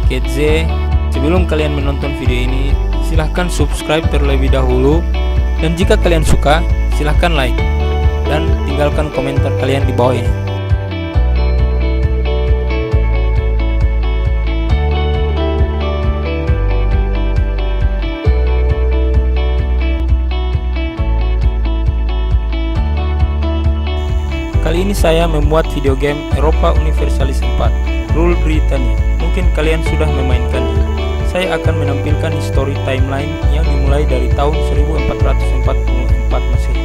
Ketze. Sebelum kalian menonton video ini, silahkan subscribe terlebih dahulu. Dan jika kalian suka, silahkan like dan tinggalkan komentar kalian di bawah ini. Kali ini saya membuat video game Europa Universalis 4 Rule Britannia. Mungkin kalian sudah memainkannya. Saya akan menampilkan history timeline yang dimulai dari tahun 1444 Masehi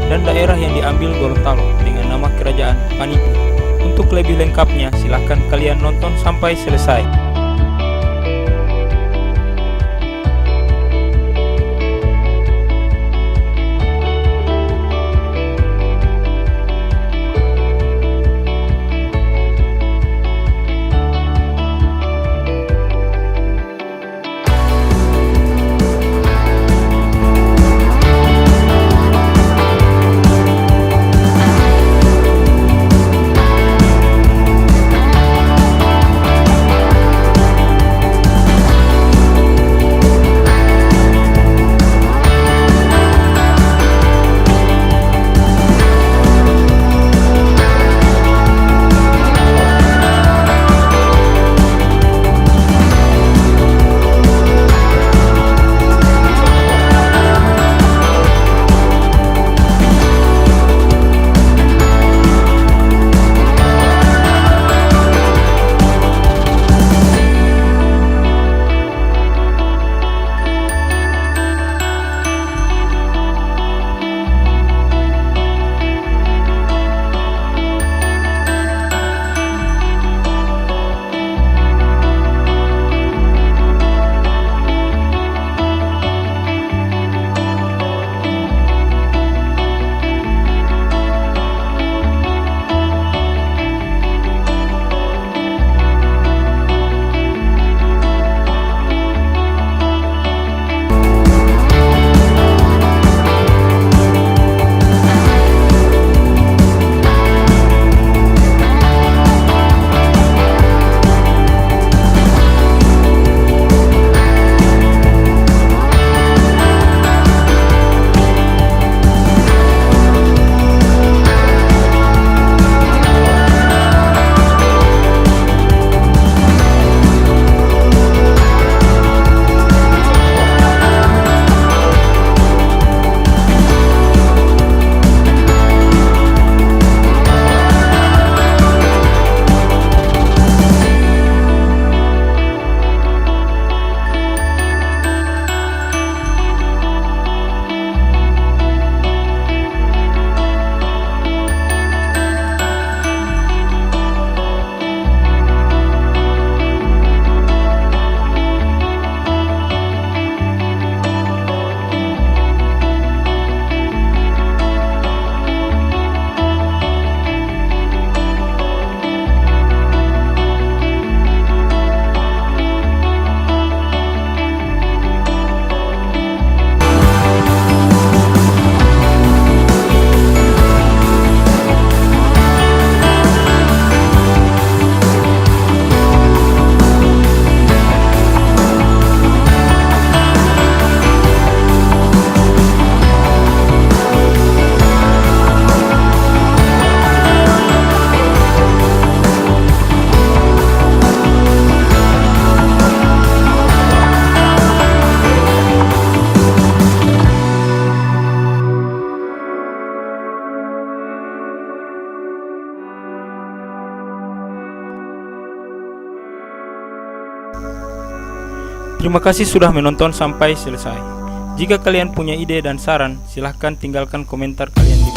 dan daerah yang diambil Gorontalo dengan nama Kerajaan Panipu. Untuk lebih lengkapnya, silahkan kalian nonton sampai selesai. Terima kasih sudah menonton sampai selesai. Jika kalian punya ide dan saran, silahkan tinggalkan komentar kalian di